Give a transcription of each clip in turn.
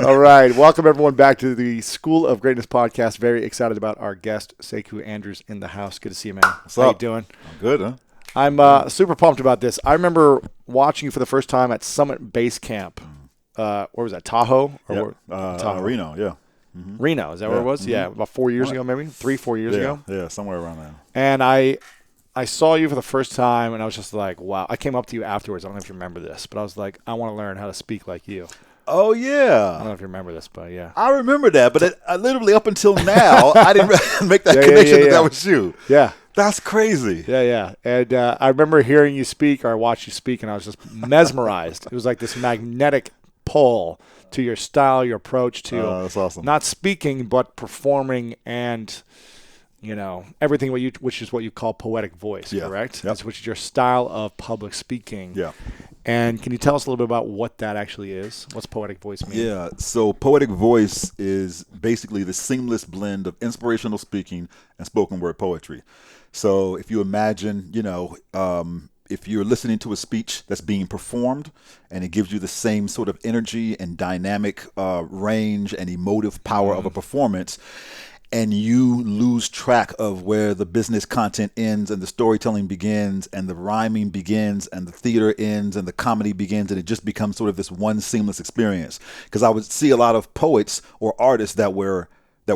All right. Welcome, everyone, back to the School of Greatness podcast. Very excited about our guest, Sekou Andrews, in the house. Good to see you, man. What's How up? you doing? I'm good, huh? I'm super pumped about this. I remember watching you for the first time at Summit Base Camp. Where was that, Tahoe? Or Tahoe. Reno, yeah. Mm-hmm. Reno, is that where it was? Mm-hmm. Yeah, about 4 years ago, maybe? 3-4 years ago? Yeah, somewhere around there. And I saw you for the first time, and I was just like, wow. I came up to you afterwards. I don't know if you remember this, but I was like, I want to learn how to speak like you. Oh, I yeah. don't know if you remember this, but yeah. I remember that, but I literally up until now, I didn't make that connection that was you. Yeah. That's crazy. Yeah. And I remember hearing you speak, or I watched you speak, and I was just mesmerized. It was like this magnetic pull to your style, your approach to that's awesome. Not speaking, but performing and, everything which is what you call poetic voice, correct? Yep. That's which is your style of public speaking. Yeah. And can you tell us a little bit about what that actually is? What's poetic voice mean? Yeah, so poetic voice is basically the seamless blend of inspirational speaking and spoken word poetry. So if you imagine, if you're listening to a speech that's being performed and it gives you the same sort of energy and dynamic range and emotive power of a performance, and you lose track of where the business content ends and the storytelling begins and the rhyming begins and the theater ends and the comedy begins, and it just becomes sort of this one seamless experience. Because I would see a lot of poets or artists that were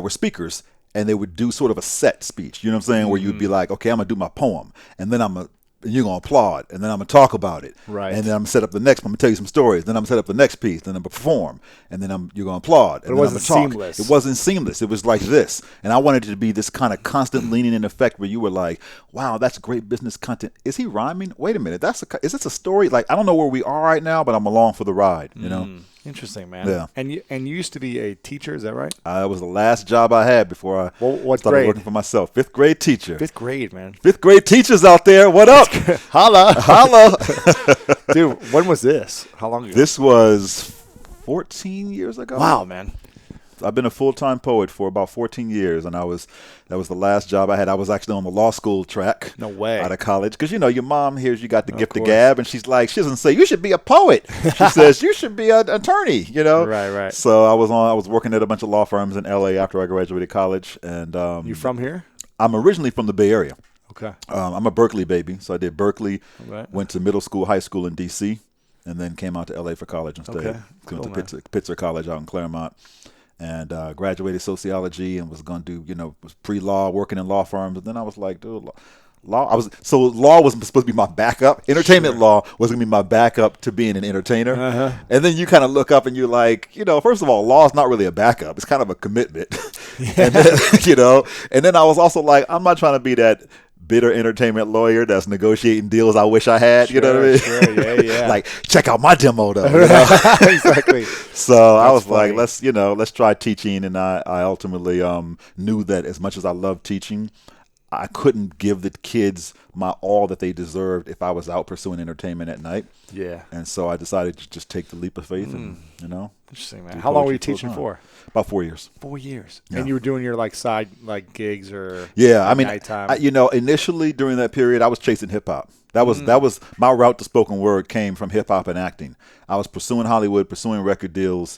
speakers, and they would do sort of a set speech, you know what I'm saying, where you'd be like, okay, I'm going to do my poem, and then you're going to applaud, and then I'm going to talk about it. Right. And then I'm going to set up the next, I'm going to tell you some stories. Then I'm going to set up the next piece. Then I'm going to perform. And then you're going to applaud. But and it then wasn't I'm going to talk. seamless. It wasn't seamless. It was like this. And I wanted it to be this kind of constant leaning in effect where you were like, wow, that's great business content. Is he rhyming? Wait a minute. Is this a story? Like, I don't know where we are right now, but I'm along for the ride, you know? Interesting, man. Yeah. And you used to be a teacher, is that right? It was the last job I had before I what started grade? working for myself. 5th grade teacher. 5th grade, man. 5th grade teachers out there, what up? Holla. Holla. Dude, when was this? How long ago? This was 14 years ago. Wow, man. I've been a full-time poet for about 14 years, and that was the last job I had. I was actually on the law school track. No way. Out of college. Because, your mom hears you got the gift of course. gab, and she's like, she doesn't say, you should be a poet. She says, you should be an attorney, Right. So I was working at a bunch of law firms in L.A. after I graduated college. And You from here? I'm originally from the Bay Area. Okay. I'm a Berkeley baby, so I did Berkeley, Right. went to middle school, high school in D.C., and then came out to L.A. for college instead. Okay. Went Cool, to Pitzer College out in Claremont. And graduated sociology and was going to do, was pre-law, working in law firms. And then I was like, dude, law was supposed to be my backup. Entertainment law was going to be my backup to being an entertainer. Uh-huh. And then you kind of look up and you're like, first of all, law is not really a backup. It's kind of a commitment. And then, and then I was also like, I'm not trying to be that bitter entertainment lawyer that's negotiating deals I wish I had. You know what I mean? Sure. Yeah. Like, check out my demo though. Exactly. So I was funny. like, let's try teaching. And I ultimately knew that as much as I love teaching, I couldn't give the kids my all that they deserved if I was out pursuing entertainment at night. Yeah. And so I decided to just take the leap of faith and, Interesting, man. How long were you teaching for? About 4 years. 4 years. Yeah. And you were doing your side gigs or nighttime. Initially during that period, I was chasing hip hop. That was my route to spoken word came from hip hop and acting. I was pursuing Hollywood, pursuing record deals,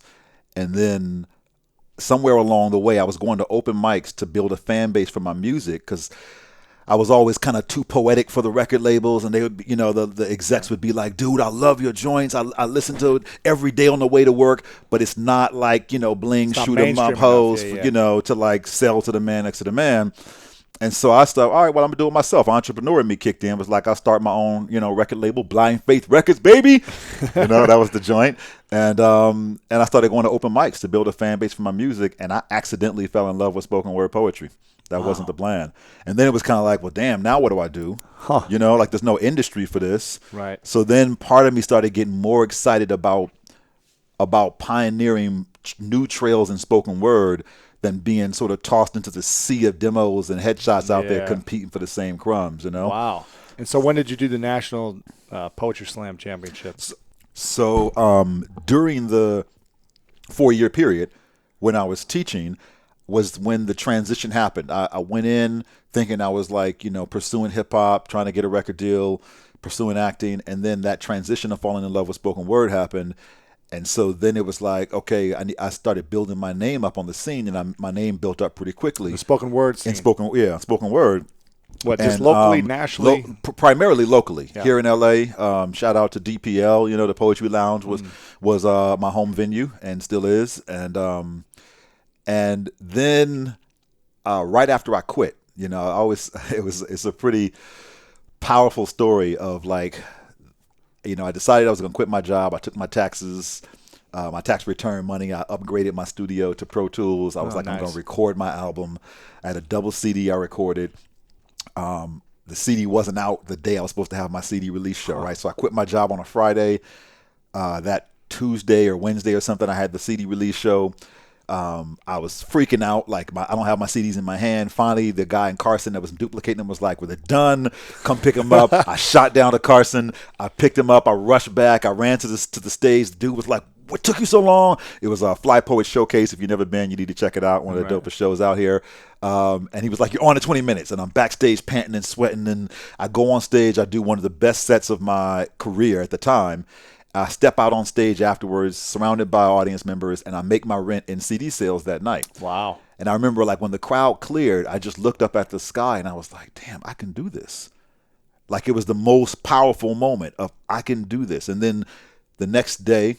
and then somewhere along the way, I was going to open mics to build a fan base for my music because I was always kind of too poetic for the record labels, and they would, the execs would be like, "Dude, I love your joints. I listen to it every day on the way to work, but it's not like bling, shoot 'em up, hoes, to like sell to the man next to the man." And so I started, all right, well, I'm going to do it myself. Entrepreneur in me kicked in. It was like I start my own, record label, Blind Faith Records, baby. That was the joint. And I started going to open mics to build a fan base for my music, and I accidentally fell in love with spoken word poetry. That wasn't the plan. And then it was kind of like, well, damn, now what do I do? Like there's no industry for this. Right. So then part of me started getting more excited about pioneering new trails in spoken word than being sort of tossed into the sea of demos and headshots out there competing for the same crumbs, Wow. And so when did you do the National Poetry Slam Championships? So during the 4-year period when I was teaching was when the transition happened. I went in thinking I was like, pursuing hip hop, trying to get a record deal, pursuing acting, and then that transition of falling in love with spoken word happened. And so then it was like, okay, I started building my name up on the scene, and my name built up pretty quickly. The spoken word scene. Spoken word. What, just locally, nationally? Primarily locally. Yeah. Here in LA. Shout out to DPL. The Poetry Lounge was my home venue and still is. And then right after I quit, it's a pretty powerful story of like, I decided I was going to quit my job. I took my taxes, my tax return money. I upgraded my studio to Pro Tools. I was nice. I'm going to record my album. I had a double CD I recorded. The CD wasn't out the day I was supposed to have my CD release show, right? So I quit my job on a Friday. That Tuesday or Wednesday or something, I had the CD release show. I was freaking out, like I don't have my CDs in my hand. Finally, the guy in Carson that was duplicating them was like, "Well, they're done. Come pick them up." I shot down to Carson. I picked him up. I rushed back. I ran to the stage. The dude was like, "What took you so long?" It was a Fly Poet Showcase. If you've never been, you need to check it out. One of the dopest shows out here. And he was like, "You're on in 20 minutes." And I'm backstage panting and sweating. And I go on stage. I do one of the best sets of my career at the time. I step out on stage afterwards, surrounded by audience members, and I make my rent in CD sales that night. Wow. And I remember, like, when the crowd cleared, I just looked up at the sky, and I was like, damn, I can do this. Like, it was the most powerful moment of, I can do this. And then the next day,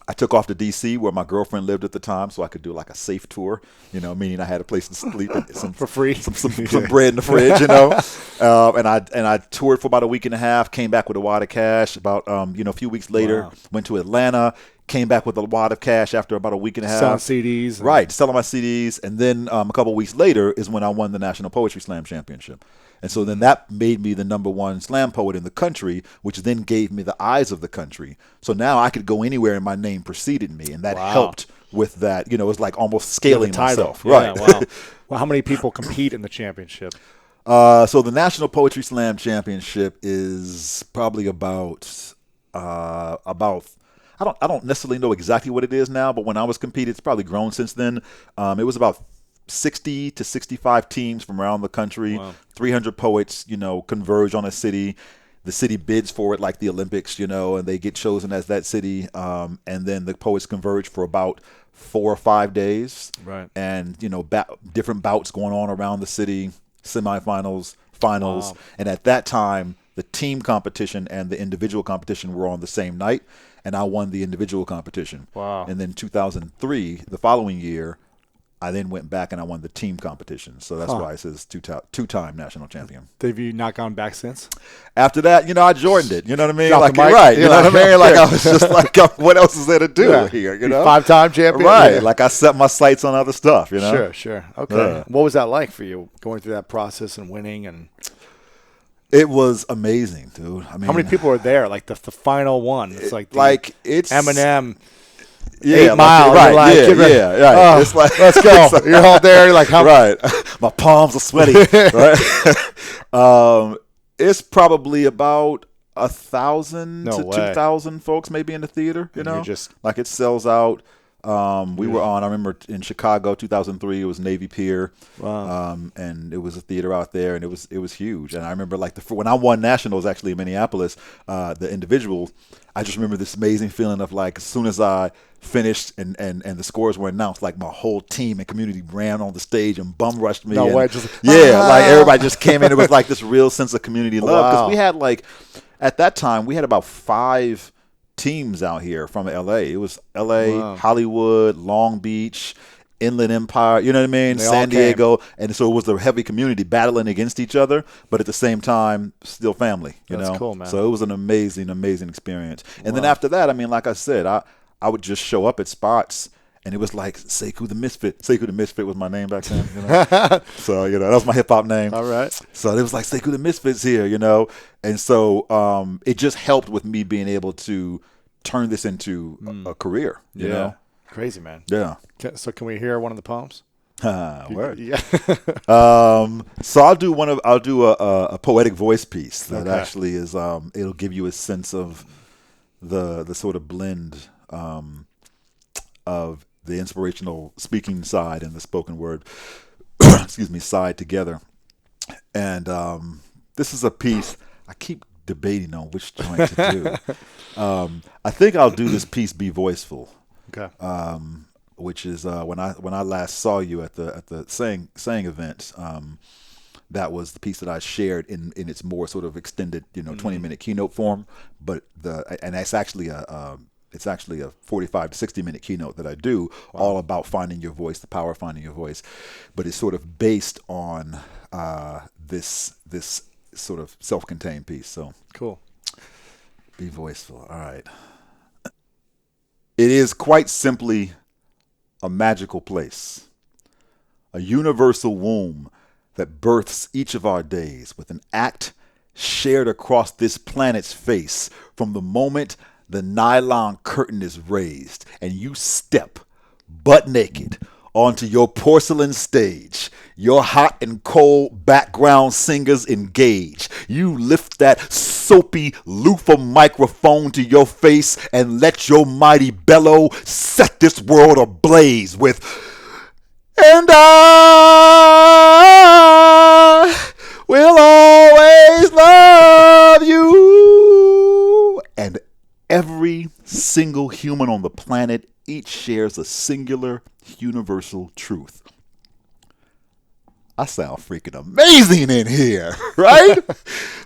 I took off to D.C. where my girlfriend lived at the time, so I could do like a safe tour, meaning I had a place to sleep and some for free, some bread in the fridge, and I toured for about a week and a half. Came back with a wad of cash. About a few weeks later, went to Atlanta. Came back with a wad of cash after about a week and a half. Selling CDs, right? Selling my CDs, and then a couple of weeks later is when I won the National Poetry Slam Championship. And so then that made me the #1 slam poet in the country, which then gave me the eyes of the country. So now I could go anywhere and my name preceded me. And that helped with that. It was like almost scaling myself. Yeah, right. Wow. Well, how many people compete in the championship? So the National Poetry Slam Championship is probably about I don't necessarily know exactly what it is now, but when I was competing, it's probably grown since then. It was about 60 to 65 teams from around the country. Wow. 300 poets, converge on a city. The city bids for it like the Olympics, and they get chosen as that city. And then the poets converge for about 4 or 5 days. Right. And, different bouts going on around the city, semifinals, finals. Wow. And at that time, the team competition and the individual competition were on the same night. And I won the individual competition. Wow. And then 2003, the following year, I then went back and I won the team competition. So that's why it says two-time national champion. Have you not gone back since? After that, I Jordaned it. You know what I mean? Drop like, the mic. Right. You know what I mean? Like, I was just like, what else is there to do here? 5-time champion? Right. Yeah. Like, I set my sights on other stuff, Sure. Okay. What was that like for you, going through that process and winning? And it was amazing, dude. I mean, how many people were there? Like the final one. It's it's Eminem. Yeah, 8 Mile. Right. Like, right. Oh, it's like, let's go. You're all there. You're like, how? Right. My palms are sweaty. Right. It's probably about 1,000 to 2,000 folks maybe in the theater. Like it sells out. We were on. I remember in Chicago, 2003. It was Navy Pier. Wow. And it was a theater out there, and it was huge. And I remember when I won nationals actually in Minneapolis, the individual. I just remember this amazing feeling of like as soon as I finished and the scores were announced, like my whole team and community ran on the stage and bum rushed me. No way. Like everybody just came in. It was like this real sense of community love because we had at that time we had about 5 teams out here from LA. It was LA, Hollywood, Long Beach, Inland Empire, you know what I mean? San Diego. And so it was the heavy community battling against each other, but at the same time, still family, That's cool, man. So it was an amazing, amazing experience. And then after that, I mean, like I said, I would just show up at spots and it was like Sekou the Misfit. Sekou the Misfit was my name back then, So, that was my hip hop name. All right. So it was like Sekou the Misfit's here, And so it just helped with me being able to turn this into a career, you know? Crazy, man. Yeah. So can we hear one of the poems? Word. Yeah. So I'll do a poetic voice piece that actually is it'll give you a sense of the sort of blend of the inspirational speaking side and the spoken word side together. And this is a piece I keep debating on which joint to do. I think I'll do this piece, Be Voiceful. Okay. Which is when I last saw you at the saying event. That was the piece that I shared in its more sort of extended, 20-minute keynote form. But it's actually a 45 to 60-minute keynote that I do, all about finding your voice, the power of finding your voice. But it's sort of based on this sort of self-contained piece. So Cool. Be voiceful. All right. It is quite simply a magical place, a universal womb that births each of our days with an act shared across this planet's face from the moment the nylon curtain is raised and you step butt naked onto your porcelain stage. Your hot and cold background singers engage. You lift that soapy loofah microphone to your face and let your mighty bellow set this world ablaze with, and I will always love you. And every single human on the planet each shares a singular universal truth. I sound freaking amazing in here, right?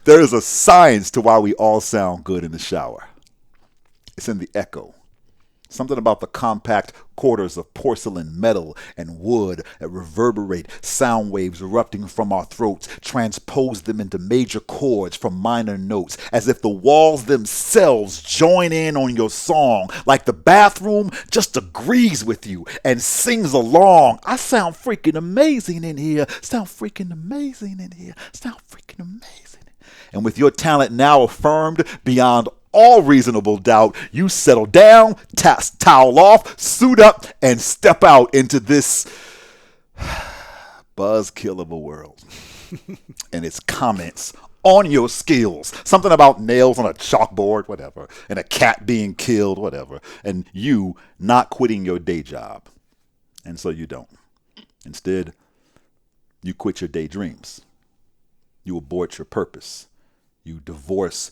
There is a science to why we all sound good in the shower. It's in the echo. Something about the compact quarters of porcelain, metal, and wood that reverberate sound waves erupting from our throats, transpose them into major chords from minor notes, as if the walls themselves join in on your song, like the bathroom just agrees with you and sings along. I sound freaking amazing in here. Sound freaking amazing in here. Sound freaking amazing. And with your talent now affirmed beyond all reasonable doubt, you settle down, towel off, suit up, and step out into this buzzkill of a world. And its comments on your skills. Something about nails on a chalkboard, whatever, and a cat being killed, whatever, and you not quitting your day job. And so you don't. Instead, you quit your daydreams. You abort your purpose. You divorce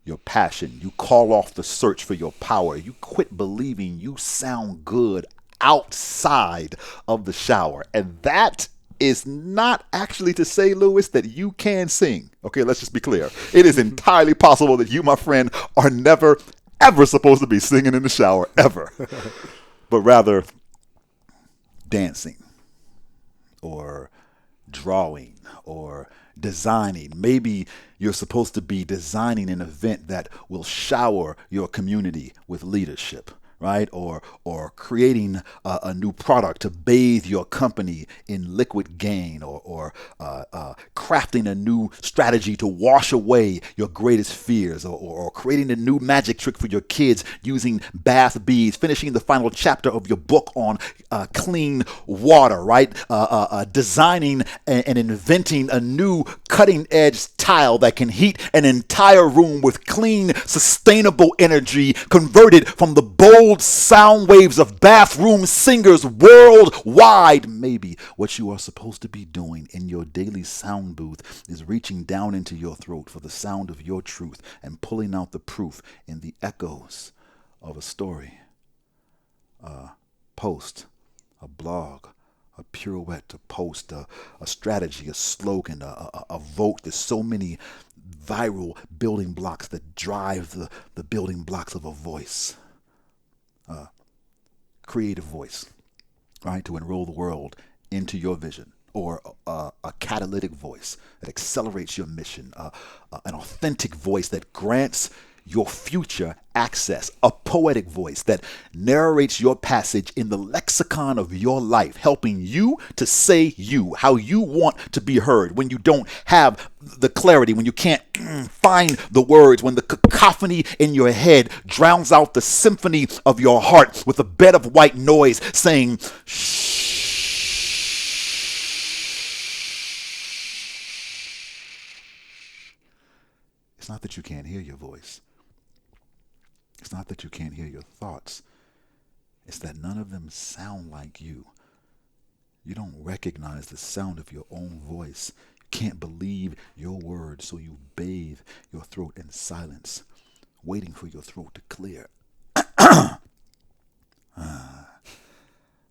your passion. You call off the search for your power. You quit believing you sound good outside of the shower. And that is not actually to say, Lewis, that you can sing. Okay, let's just be clear. It is entirely possible that you, my friend, are never, ever supposed to be singing in the shower, ever. But rather dancing or drawing or designing. Maybe you're supposed to be designing an event that will shower your community with leadership, right? Or creating a new product to bathe your company in liquid gain, or crafting a new strategy to wash away your greatest fears, or creating a new magic trick for your kids using bath beads, finishing the final chapter of your book on clean water, right? Designing and inventing a new cutting-edge tile that can heat an entire room with clean, sustainable energy converted from the bold sound waves of bathroom singers worldwide. Maybe what you are supposed to be doing in your daily sound booth is reaching down into your throat for the sound of your truth and pulling out the proof in the echoes of a story, a post, a blog, a pirouette, a post, a strategy, a slogan, a vote. There's so many viral building blocks that drive the building blocks of a voice. Creative voice, right? To enroll the world into your vision, or a catalytic voice that accelerates your mission, an authentic voice that grants your future access, a poetic voice that narrates your passage in the lexicon of your life, helping you to say you, how you want to be heard when you don't have the clarity, when you can't find the words, when the cacophony in your head drowns out the symphony of your heart with a bed of white noise saying, shh. It's not that you can't hear your voice. It's not that you can't hear your thoughts. It's that none of them sound like you. You don't recognize the sound of your own voice. can't believe your words, so you bathe your throat in silence, waiting for your throat to clear.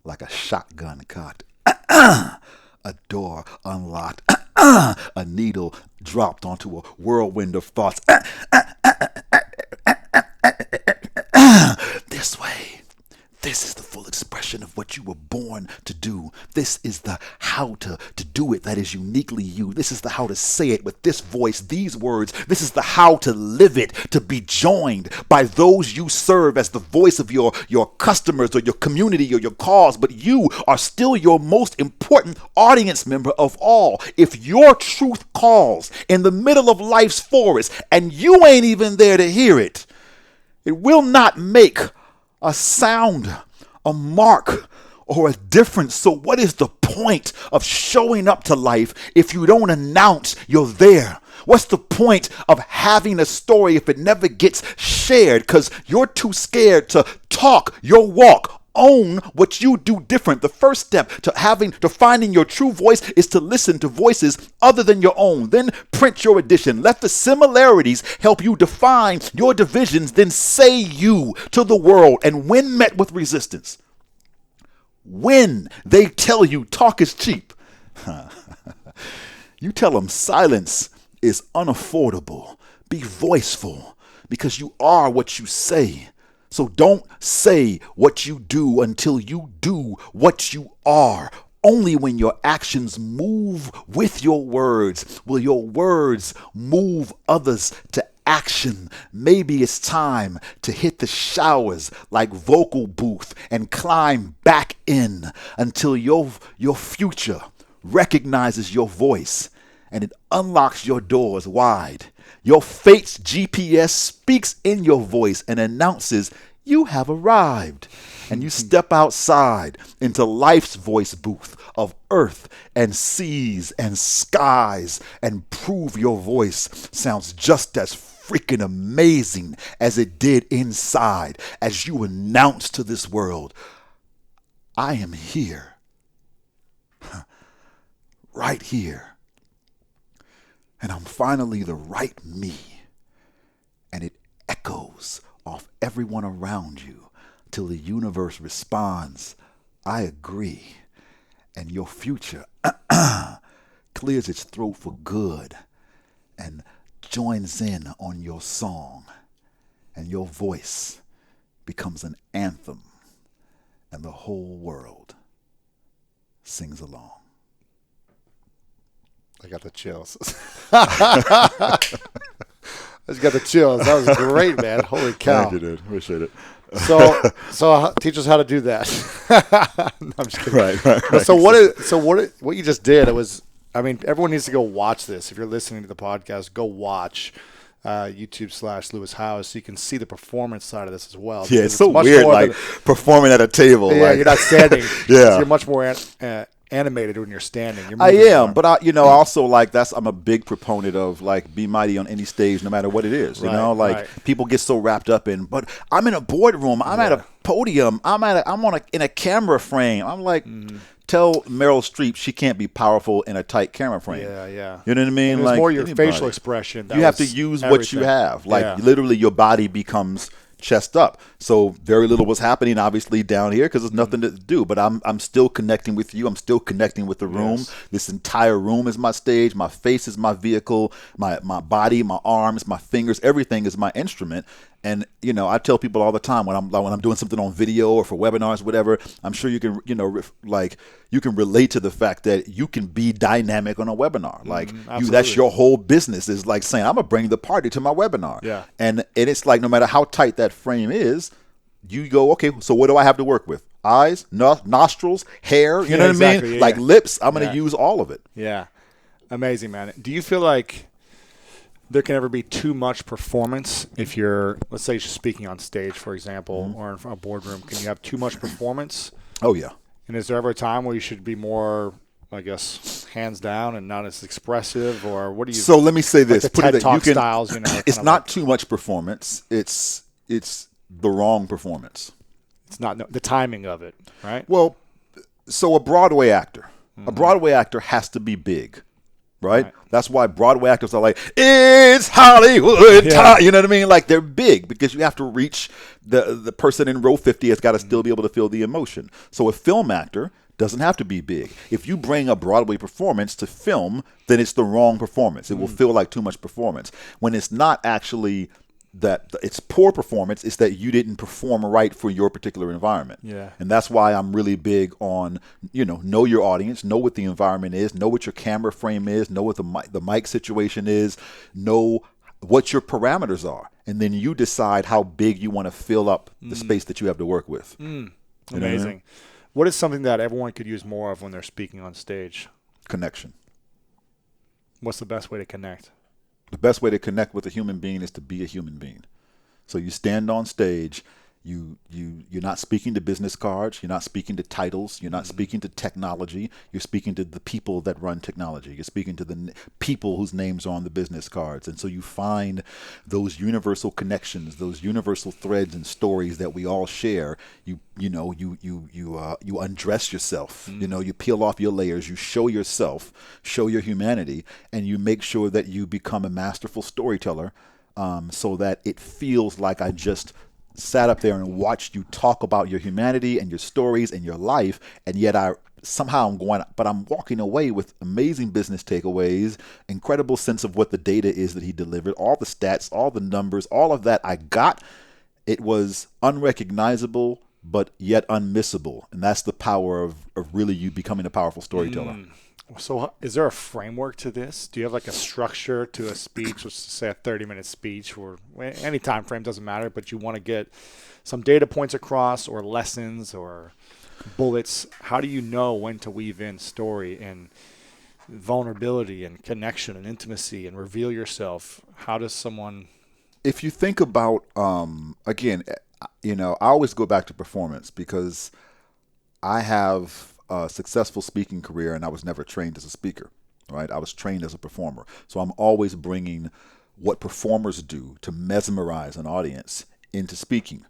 Like a shotgun cocked, a door unlocked, a needle dropped onto a whirlwind of thoughts. This way. This is the full expression of what you were born to do. This is the how to do it that is uniquely you. This is the how to say it with this voice, these words. This is the how to live it, to be joined by those you serve as the voice of your customers or your community or your cause. But you are still your most important audience member of all. If your truth calls in the middle of life's forest and you ain't even there to hear it, it will not make a sound, a mark, or a difference. So what is the point of showing up to life if you don't announce you're there? What's the point of having a story if it never gets shared because you're too scared to talk your walk? Own what you do different. The first step to finding your true voice is to listen to voices other than your own. Then print your edition. Let the similarities help you define your divisions. Then say you to the world. And when met with resistance, when they tell you talk is cheap, you tell them silence is unaffordable. Be voiceful because you are what you say. So don't say what you do until you do what you are. Only when your actions move with your words will your words move others to action. Maybe it's time to hit the showers like vocal booth and climb back in until your future recognizes your voice and it unlocks your doors wide. Your fate's GPS speaks in your voice and announces you have arrived. And you step outside into life's voice booth of earth and seas and skies and prove your voice sounds just as freaking amazing as it did inside as you announce to this world, I am here. Right here. And I'm finally the right me. And it echoes off everyone around you till the universe responds, I agree. And your future clears its throat for good and joins in on your song. And your voice becomes an anthem. And the whole world sings along. I got the chills. I just got the chills. That was great, man. Holy cow. Thank you, dude. Appreciate it. So teach us how to do that. No, I'm just kidding. Right. So what you just did, everyone needs to go watch this. If you're listening to the podcast, go watch YouTube/Lewis House so you can see the performance side of this as well. Yeah, it's so weird, like performing at a table. Yeah, like, you're not standing. Yeah. You're much more animated when you're standing. I am, but I also like I'm a big proponent of like be mighty on any stage, no matter what it is. You know, like people get so wrapped up in, but I'm in a boardroom, I'm at a podium, in a camera frame. I'm like, tell Meryl Streep she can't be powerful in a tight camera frame. Yeah. You know what I mean? And like more your facial expression. You have to use what you have. Like literally, your body becomes chest up. So very little was happening obviously down here because there's nothing to do, but I'm still connecting with you. I'm still connecting with the room. Yes. This entire room is my stage. My face is my vehicle. My body, my arms, my fingers, everything is my instrument. And I tell people all the time when I'm doing something on video or for webinars, whatever, I'm sure you can you can relate to the fact that you can be dynamic on a webinar. Like that's your whole business is like saying I'm gonna bring the party to my webinar. Yeah. And it's like no matter how tight that frame is, you go, okay, so what do I have to work with? Eyes, nostrils, hair, you know what I mean? Like lips, I'm going to use all of it. Yeah. Amazing, man. Do you feel like there can ever be too much performance if you're, let's say you're speaking on stage, for example, or in a boardroom? Can you have too much performance? Oh, yeah. And is there ever a time where you should be more, I guess, hands down and not as expressive, or what do you? So let me say this: like the TED Talk styles, it's not too much performance. It's the wrong performance. It's not the timing of it, right? Well, so a Broadway actor has to be big. Right? That's why Broadway actors are like, it's Hollywood time. You know what I mean? Like, they're big because you have to reach the person in row 50 has got to still be able to feel the emotion. So a film actor doesn't have to be big. If you bring a Broadway performance to film, then it's the wrong performance. It will feel like too much performance. When it's not actually that it's poor performance, it's that you didn't perform right for your particular environment. Yeah. And that's why I'm really big on, know your audience, know what the environment is, know what your camera frame is, know what the mic situation is, know what your parameters are. And then you decide how big you want to fill up the space that you have to work with. Amazing. What is something that everyone could use more of when they're speaking on stage? Connection. What's the best way to connect? The best way to connect with a human being is to be a human being. So you stand on stage, you're not speaking to business cards, you're not speaking to titles, you're not speaking to technology, you're speaking to the people that run technology. You're speaking to the people whose names are on the business cards. And so you find those universal connections, those universal threads and stories that we all share. You undress yourself, you peel off your layers, you show yourself, show your humanity, and you make sure that you become a masterful storyteller, so that it feels like I just sat up there and watched you talk about your humanity and your stories and your life, and yet I'm walking away with amazing business takeaways, incredible sense of what the data is that he delivered, all the stats, all the numbers, all of that I got. It was unrecognizable, but yet unmissable. And that's the power of really you becoming a powerful storyteller. So is there a framework to this? Do you have like a structure to a speech, let's say a 30-minute speech, or any time frame, doesn't matter, but you want to get some data points across or lessons or bullets? How do you know when to weave in story and vulnerability and connection and intimacy and reveal yourself? How does someone... If you think about, again, I always go back to performance because I have a successful speaking career and I was never trained as a speaker, right? I was trained as a performer. So I'm always bringing what performers do to mesmerize an audience into speaking.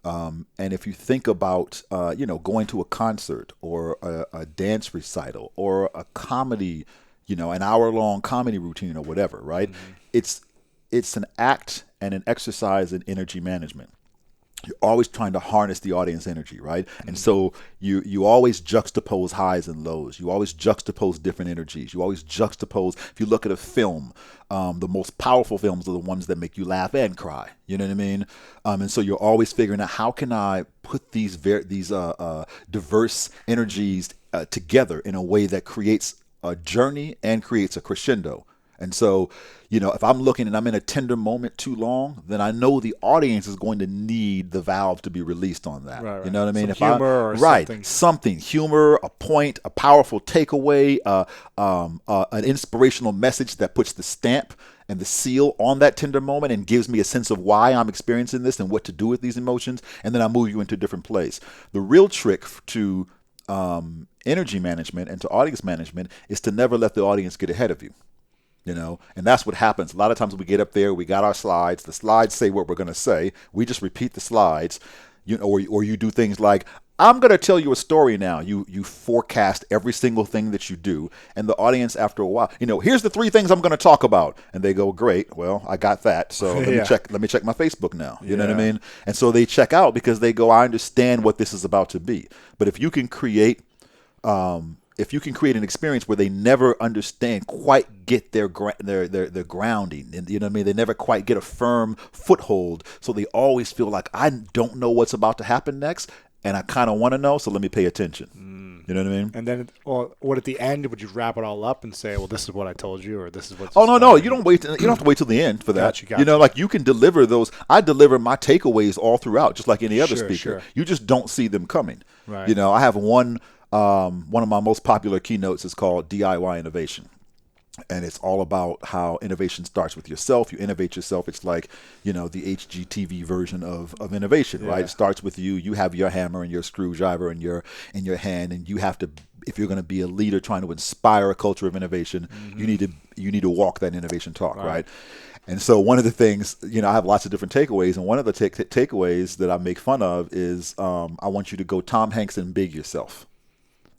And if you think about, going to a concert or a dance recital or a comedy, an hour-long comedy routine or whatever, right? It's an act and an exercise in energy management. You're always trying to harness the audience energy, right? And so you always juxtapose highs and lows. You always juxtapose different energies. You always juxtapose. If you look at a film, the most powerful films are the ones that make you laugh and cry. You know what I mean? And so you're always figuring out, how can I put these diverse energies together in a way that creates a journey and creates a crescendo. And so, if I'm looking and I'm in a tender moment too long, then I know the audience is going to need the valve to be released on that. Right. You know what I mean? Some humor or something, humor, a point, a powerful takeaway, an inspirational message that puts the stamp and the seal on that tender moment and gives me a sense of why I'm experiencing this and what to do with these emotions. And then I move you into a different place. The real trick to energy management and to audience management is to never let the audience get ahead of you. And that's what happens. A lot of times we get up there, we got our slides. The slides say what we're going to say. We just repeat the slides, or you do things like, I'm going to tell you a story now. You forecast every single thing that you do. And the audience, after a while, here's the 3 things I'm going to talk about. And they go, great. Well, I got that. So let me check my Facebook now. You know what I mean? And so they check out because they go, I understand what this is about to be. But if you can create an experience where they never quite get their grounding, and they never quite get a firm foothold, so they always feel like, I don't know what's about to happen next, and I kind of want to know, so let me pay attention. You know what I mean? And then, what at the end, would you wrap it all up and say, well, this is what I told you, or this is what... Oh, no, you don't wait. You don't have to wait till the end for that. Gotcha. You can deliver those. I deliver my takeaways all throughout, just like any other speaker. Sure. You just don't see them coming. Right. I have one of my most popular keynotes is called DIY Innovation. And it's all about how innovation starts with yourself. You innovate yourself. It's like, the HGTV version of innovation, right? It starts with you. You have your hammer and your screwdriver in your hand, and you have to, if you're going to be a leader trying to inspire a culture of innovation, you need to walk that innovation talk, right? And so one of the things, I have lots of different takeaways, and one of the takeaways that I make fun of is I want you to go Tom Hanks and big yourself.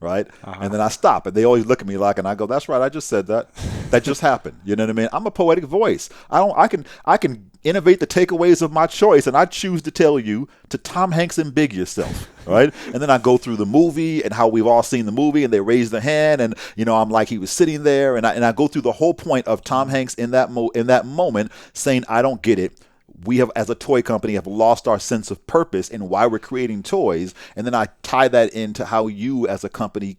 right? And then I stop, and they always look at me like, and I go, "That's right, I just said that. That just happened." You know what I mean? I'm a poetic voice. I can innovate the takeaways of my choice, and I choose to tell you to Tom Hanks and Big yourself, right? And then I go through the movie and how we've all seen the movie, and they raise their hand, and I'm like, he was sitting there, and I go through the whole point of Tom Hanks in that moment saying, "I don't get it. We have, as a toy company, have lost our sense of purpose in why we're creating toys." And then I tie that into how you, as a company,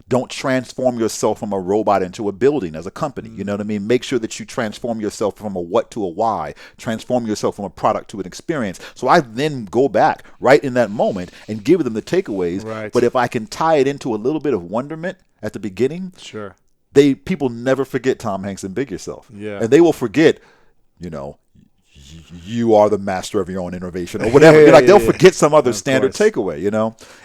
don't transform yourself from a robot into a building as a company. You know what I mean? Make sure that you transform yourself from a what to a why, transform yourself from a product to an experience. So I then go back right in that moment and give them the takeaways. Right. But if I can tie it into a little bit of wonderment at the beginning, Sure. people never forget Tom Hanks and Big Yourself. Yeah. And they will forget, you are the master of your own innovation or whatever. They'll forget some other standard takeaway,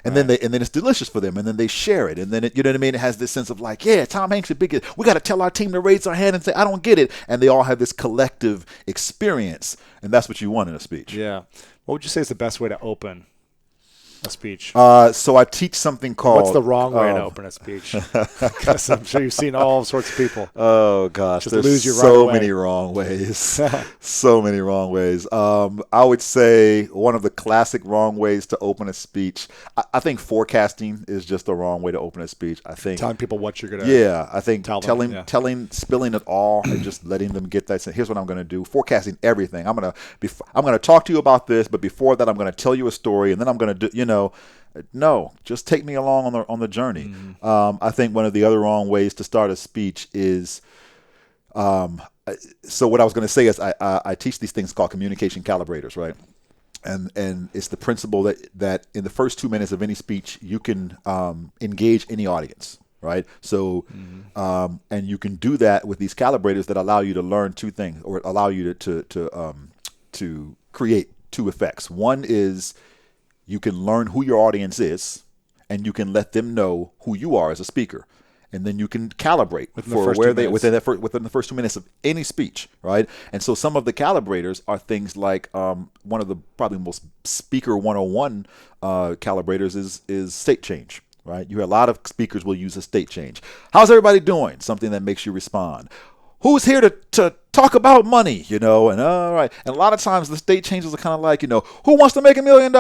and then it's delicious for them, and then they share it, and then it, you know what I mean? It has this sense of like, yeah, Tom Hanks is big. We got to tell our team to raise their hand and say, "I don't get it," and they all have this collective experience, and that's what you want in a speech. Yeah. What would you say is the best way to open a speech? So I teach something called. What's the wrong way to open a speech? Because I'm sure you've seen all sorts of people. Oh gosh, Just there's lose you right so away. many wrong ways. So many wrong ways. I would say one of the classic wrong ways to open a speech. I think forecasting is just the wrong way to open a speach. I think Telling people what you're gonna. Yeah, I think tell them, spilling it all and just letting them get that. Here's what I'm going to do. Forecasting everything. I'm gonna talk to you about this, but before that, I'm going to tell you a story, and then I'm going to do. No, just take me along on the journey. I think one of the other wrong ways to start a speech is. So what I was going to say is I teach these things called communication calibrators, right? And it's the principle that in the first 2 minutes of any speech you can engage any audience, right? So and you can do that with these calibrators that allow you to learn two things, or allow you to create two effects. One is you can learn who your audience is, and you can let them know who you are as a speaker. And then you can calibrate within the first 2 minutes of any speech, right? And so some of the calibrators are things like one of the probably most speaker 101 calibrators is state change, right? You hear a lot of speakers will use a state change. How's everybody doing? Something that makes you respond. Who's here to talk about money, and all right. And a lot of times the state changes are kind of like, who wants to make $1 million?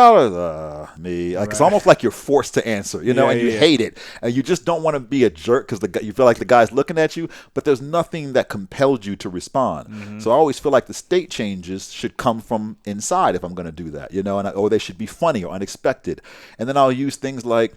Me. Like, It's almost like you're forced to answer, and you hate it. And you just don't want to be a jerk because you feel like the guy's looking at you, but there's nothing that compelled you to respond. So I always feel like the state changes should come from inside if I'm going to do that, or they should be funny or unexpected. And then I'll use things like,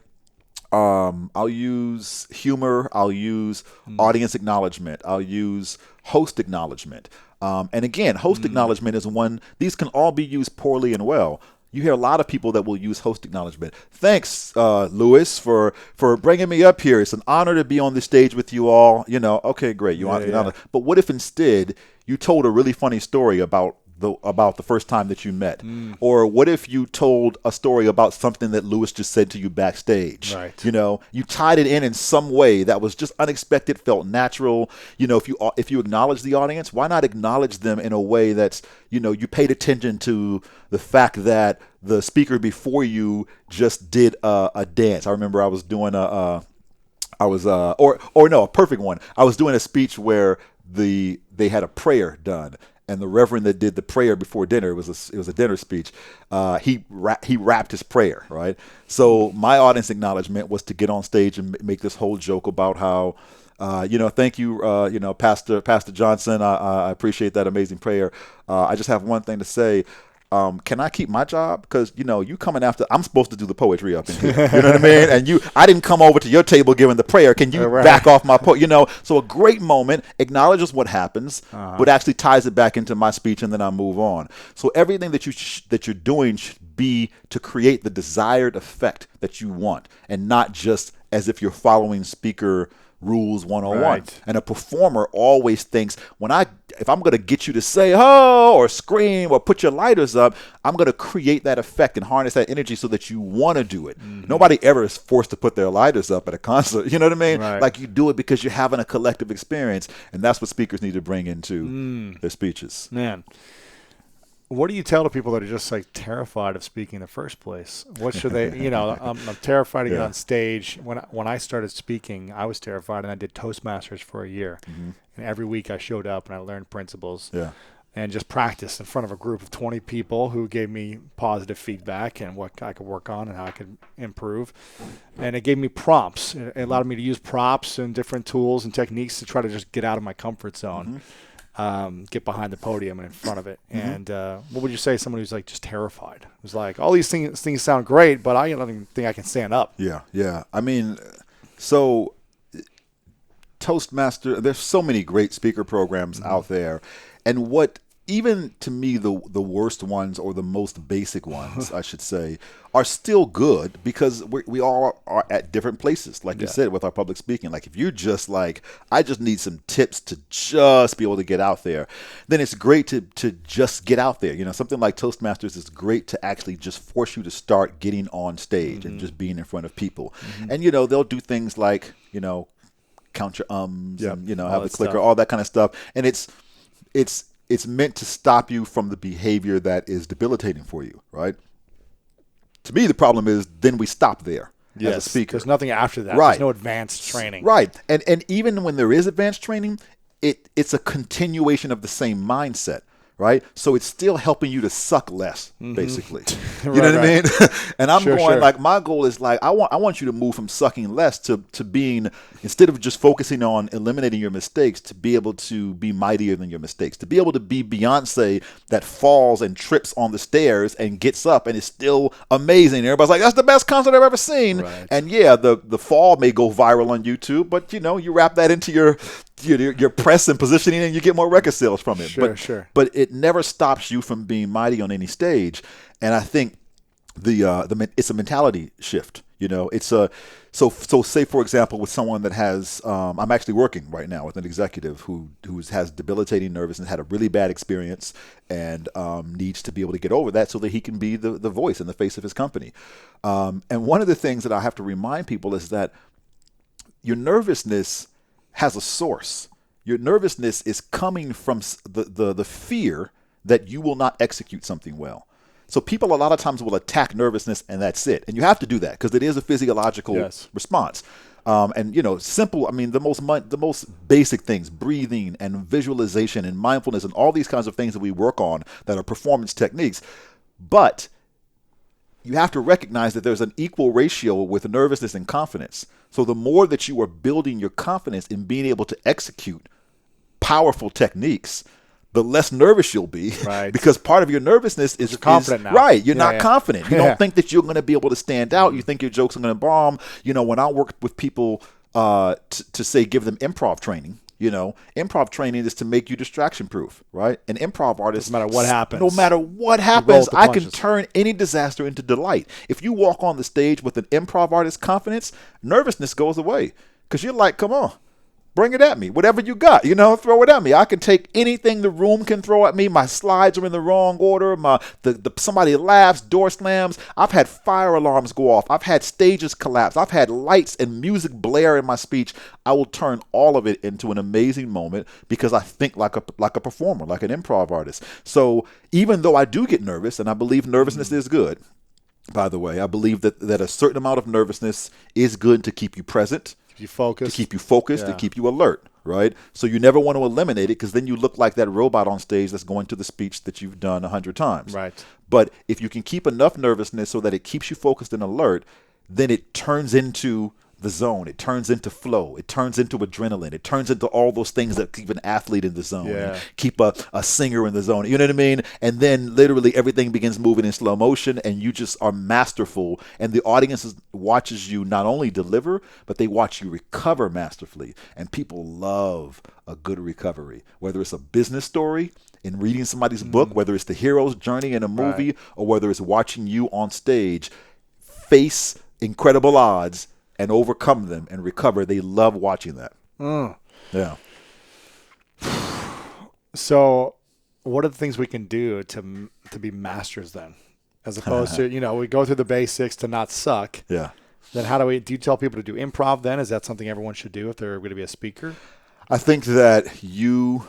I'll use humor, I'll use audience acknowledgement, I'll use host acknowledgement. And again, host acknowledgement is one, these can all be used poorly and well. You hear a lot of people that will use host acknowledgement. Thanks, Louis, for bringing me up here. It's an honor to be on the stage with you all. Okay, great. But what if instead you told a really funny story about the first time that you met? Or what if you told a story about something that Louis just said to you backstage? Right. You tied it in some way that was just unexpected, felt natural. If you acknowledge the audience, why not acknowledge them in a way that's, you paid attention to the fact that the speaker before you just did a dance. I remember I was doing a perfect one. I was doing a speech where they had a prayer done. And the reverend that did the prayer before dinner, it was a dinner speech. He rapped his prayer, right? So my audience acknowledgement was to get on stage and make this whole joke about how, thank you, Pastor Johnson. I appreciate that amazing prayer. I just have one thing to say. Can I keep my job? Because, you coming after, I'm supposed to do the poetry up in here. You know what I mean? And I didn't come over to your table giving the prayer. Can you back off my So a great moment acknowledges what happens, but actually ties it back into my speech, and then I move on. So everything that you're doing should be to create the desired effect that you want, and not just as if you're following speaker rules 101. Right. And a performer always thinks, if I'm going to get you to say "oh" or scream or put your lighters up, I'm going to create that effect and harness that energy so that you want to do it. Nobody ever is forced to put their lighters up at a concert. You know what I mean? Right. Like, you do it because you're having a collective experience, and that's what speakers need to bring into their speeches. Man, What do you tell to people that are just like terrified of speaking in the first place? What should they, I'm terrified to get on stage. When I started speaking, I was terrified, and I did Toastmasters for a year. Mm-hmm. And every week I showed up and I learned principles and just practiced in front of a group of 20 people who gave me positive feedback and what I could work on and how I could improve. And it gave me prompts. It allowed me to use props and different tools and techniques to try to just get out of my comfort zone. Mm-hmm. Get behind the podium and in front of it. Mm-hmm. And what would you say to someone who's like just terrified? It was like, all these things sound great, but I don't even think I can stand up. Yeah. I mean, so Toastmaster, there's so many great speaker programs out there. And what, even to me, the worst ones, or the most basic ones, I should say, are still good, because we all are at different places, like you said, with our public speaking. Like, if you're just like, I just need some tips to just be able to get out there, then it's great to just get out there. Something like Toastmasters is great to actually just force you to start getting on stage and just being in front of people. And, they'll do things like, count your ums and, have the clicker, all that kind of stuff. And it's meant to stop you from the behavior that is debilitating for you, right? To me, the problem is then we stop there as a speaker. There's nothing after that. Right. There's no advanced training. Right. And even when there is advanced training, it's a continuation of the same mindset. Right, so it's still helping you to suck less, basically. You know what I mean? And I'm going like, my goal is like, I want you to move from sucking less to being, instead of just focusing on eliminating your mistakes, to be able to be mightier than your mistakes, to be able to be Beyonce that falls and trips on the stairs and gets up and is still amazing. Everybody's like, that's the best concert I've ever seen. Right. And the fall may go viral on YouTube, but you wrap that into your press and positioning, and you get more record sales from it. But it never stops you from being mighty on any stage. And I think it's a mentality shift. It's a so say, for example, with someone that has I'm actually working right now with an executive who has debilitating nervousness, had a really bad experience, and needs to be able to get over that so that he can be the voice and the face of his company. And one of the things that I have to remind people is that your nervousness has a source. Your nervousness is coming from the fear that you will not execute something well. So people a lot of times will attack nervousness, and that's it. And you have to do that because it is a physiological response. And simple. I mean, the most basic things: breathing and visualization and mindfulness and all these kinds of things that we work on that are performance techniques. But you have to recognize that there's an equal ratio with nervousness and confidence. So the more that you are building your confidence in being able to execute powerful techniques, the less nervous you'll be. Right. Because part of your nervousness is you're confident now. Right. You're not confident. You don't think that you're going to be able to stand out. You think your jokes are going to bomb. When I work with people to say give them improv training, improv training is to make you distraction proof, right? An improv artist, no matter what happens, I can turn any disaster into delight. If you walk on the stage with an improv artist's confidence, nervousness goes away because you're like, come on, bring it at me. Whatever you got, throw it at me. I can take anything the room can throw at me. My slides are in the wrong order. Somebody laughs, door slams. I've had fire alarms go off. I've had stages collapse. I've had lights and music blare in my speech. I will turn all of it into an amazing moment because I think like a performer, like an improv artist. So even though I do get nervous, and I believe nervousness is good, by the way, I believe that a certain amount of nervousness is good to keep you present, to keep you focused, to keep you alert, right? So you never want to eliminate it because then you look like that robot on stage that's going to the speech that you've done 100 times. Right. But if you can keep enough nervousness so that it keeps you focused and alert, then it turns into the zone. It turns into flow. It turns into adrenaline. It turns into all those things that keep an athlete in the zone, and keep a singer in the zone. You know what I mean? And then literally everything begins moving in slow motion, and you just are masterful. And the audience watches you not only deliver, but they watch you recover masterfully. And people love a good recovery, whether it's a business story in reading somebody's book, whether it's the hero's journey in a movie, or whether it's watching you on stage face incredible odds and overcome them and recover. They love watching that. Yeah. So what are the things we can do to be masters then? As opposed to, we go through the basics to not suck. Yeah. Then do you tell people to do improv then? Is that something everyone should do if they're going to be a speaker? I think that you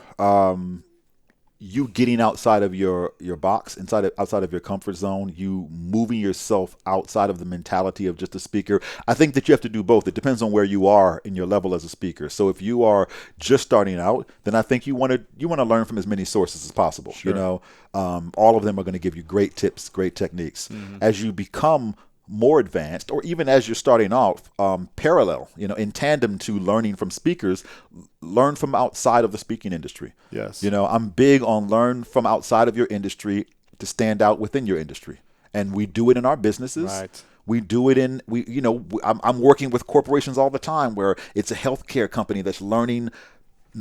you getting outside of your box, outside of your comfort zone, you moving yourself outside of the mentality of just a speaker. I think that you have to do both. It depends on where you are in your level as a speaker. So if you are just starting out, then I think you want to learn from as many sources as possible. Sure. You know, all of them are going to give you great tips, great techniques. As you become more advanced, or even as you're starting off, parallel, you know, in tandem to learning from speakers, learn from outside of the speaking industry. Yes. You know, I'm big on learn from outside of your industry to stand out within your industry. And we do it in our businesses. Right. We do it I'm working with corporations all the time where it's a healthcare company that's learning